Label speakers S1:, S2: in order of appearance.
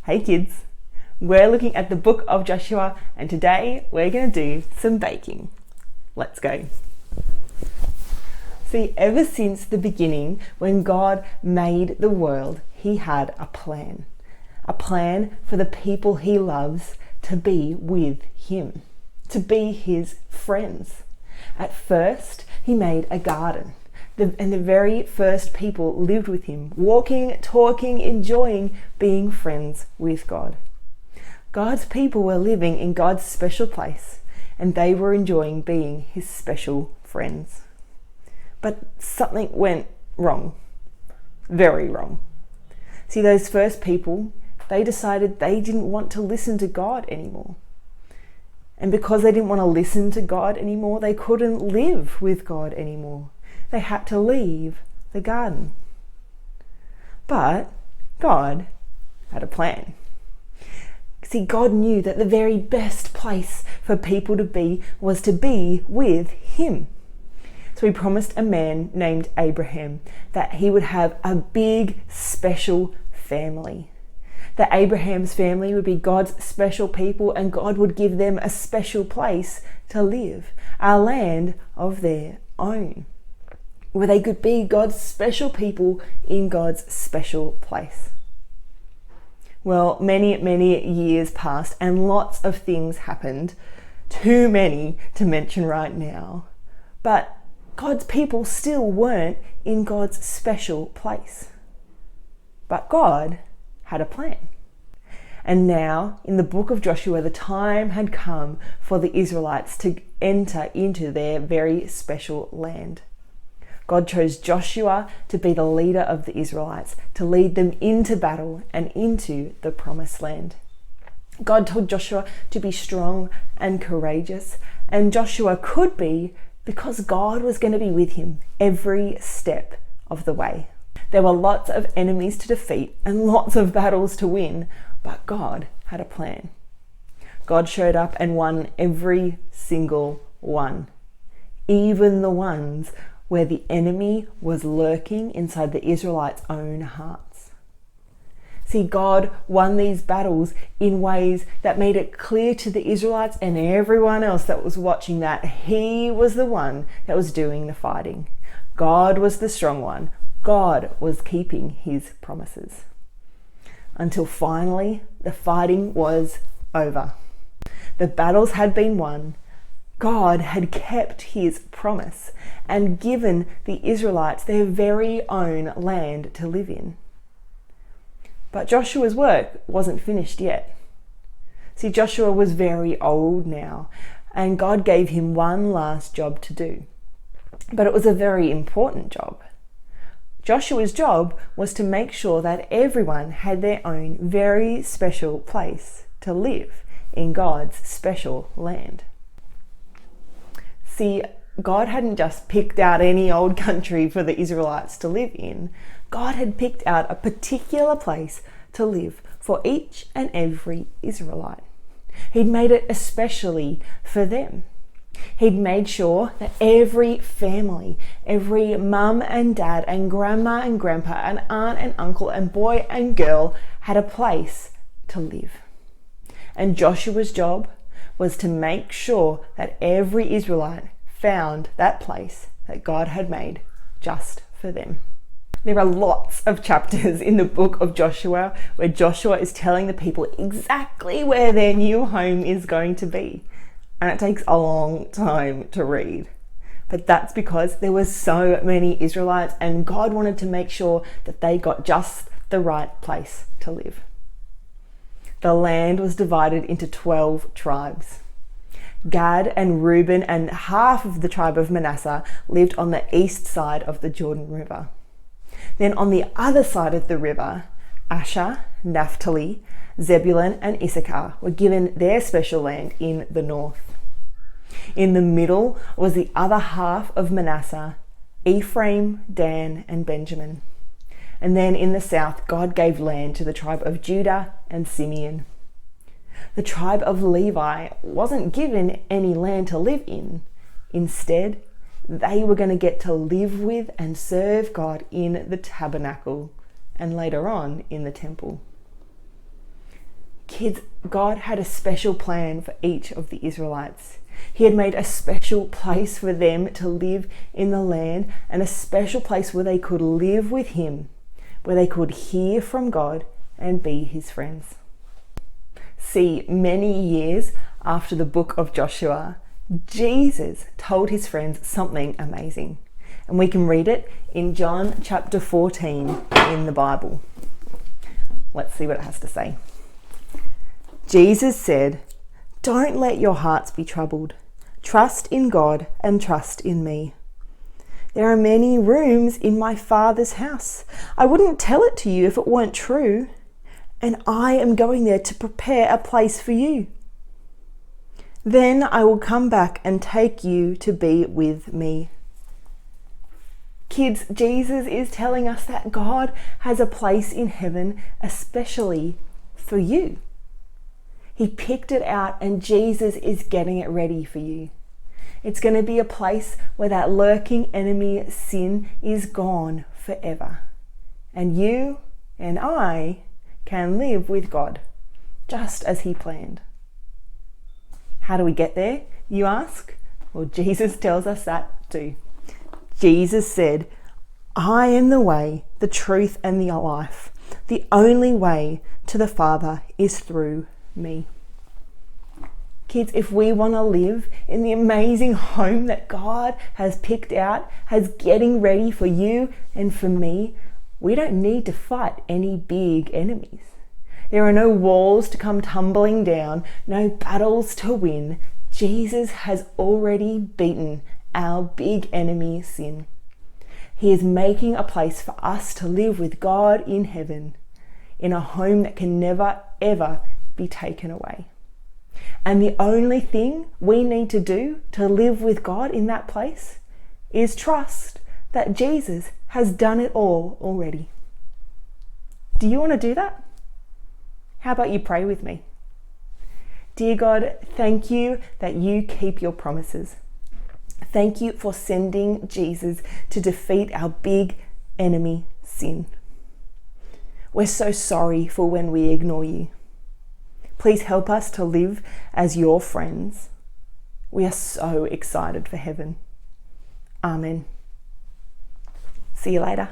S1: Hey kids, we're looking at the book of Joshua and today we're going to do some baking. Let's go. See, ever since the beginning, when God made the world, he had a plan for the people he loves to be with him, to be his friends. At first, he made a garden. And the very first people lived with him, walking, talking, enjoying being friends with God. God's people were living in God's special place, and they were enjoying being his special friends. But something went wrong, very wrong. See, those first people, they decided they didn't want to listen to God anymore. And because they didn't want to listen to God anymore, they couldn't live with God anymore. They had to leave the garden. But God had a plan. See, God knew that the very best place for people to be was to be with him. So he promised a man named Abraham that he would have a big, special family. That Abraham's family would be God's special people and God would give them a special place to live, a land of their own, where they could be God's special people in God's special place. Well, many years passed and lots of things happened, too many to mention right now. But God's people still weren't in God's special place. But God had a plan. And now, in the book of Joshua, the time had come for the Israelites to enter into their very special land. God chose Joshua to be the leader of the Israelites, to lead them into battle and into the promised land. God told Joshua to be strong and courageous, and Joshua could be because God was going to be with him every step of the way. There were lots of enemies to defeat and lots of battles to win, but God had a plan. God showed up and won every single one, even the ones where the enemy was lurking inside the Israelites' own hearts. See, God won these battles in ways that made it clear to the Israelites and everyone else that was watching that he was the one that was doing the fighting. God was the strong one. God was keeping his promises. Until finally, the fighting was over. The battles had been won. God had kept his promise and given the Israelites their very own land to live in. But Joshua's work wasn't finished yet. See, Joshua was very old now, and God gave him one last job to do. But it was a very important job. Joshua's job was to make sure that everyone had their own very special place to live in God's special land. See, God hadn't just picked out any old country for the Israelites to live in. God had picked out a particular place to live for each and every Israelite. He'd made it especially for them. He'd made sure that every family, every mum and dad and grandma and grandpa and aunt and uncle and boy and girl had a place to live. And Joshua's job was to make sure that every Israelite found that place that God had made just for them. There are lots of chapters in the book of Joshua where Joshua is telling the people exactly where their new home is going to be. And it takes a long time to read. But that's because there were so many Israelites and God wanted to make sure that they got just the right place to live. The land was divided into 12 tribes. Gad and Reuben and half of the tribe of Manasseh lived on the east side of the Jordan River. Then on the other side of the river, Asher, Naphtali, Zebulun and Issachar were given their special land in the north. In the middle was the other half of Manasseh, Ephraim, Dan and Benjamin. And then in the south, God gave land to the tribe of Judah and Simeon. The tribe of Levi wasn't given any land to live in. Instead, they were going to get to live with and serve God in the tabernacle and later on in the temple. Kids, God had a special plan for each of the Israelites. He had made a special place for them to live in the land, and a special place where they could live with him, where they could hear from God and be his friends. See, many years after the book of Joshua, Jesus told his friends something amazing. And we can read it in John chapter 14 in the Bible. Let's see what it has to say. Jesus said, "Don't let your hearts be troubled. Trust in God and trust in me. There are many rooms in my Father's house. I wouldn't tell it to you if it weren't true. And I am going there to prepare a place for you. Then I will come back and take you to be with me." Kids, Jesus is telling us that God has a place in heaven especially for you. He picked it out and Jesus is getting it ready for you. It's going to be a place where that lurking enemy sin is gone forever. And you and I can live with God just as he planned. How do we get there, you ask? Well, Jesus tells us that too. Jesus said, "I am the way, the truth, and the life. The only way to the Father is through me." Kids, if we want to live in the amazing home that God has picked out, has getting ready for you and for me, we don't need to fight any big enemies. There are no walls to come tumbling down, no battles to win. Jesus has already beaten our big enemy, sin. He is making a place for us to live with God in heaven, in a home that can never, ever be taken away. And the only thing we need to do to live with God in that place is trust that Jesus has done it all already. Do you want to do that? How about you pray with me? Dear God, thank you that you keep your promises. Thank you for sending Jesus to defeat our big enemy, sin. We're so sorry for when we ignore you. Please help us to live as your friends. We are so excited for heaven. Amen. See you later.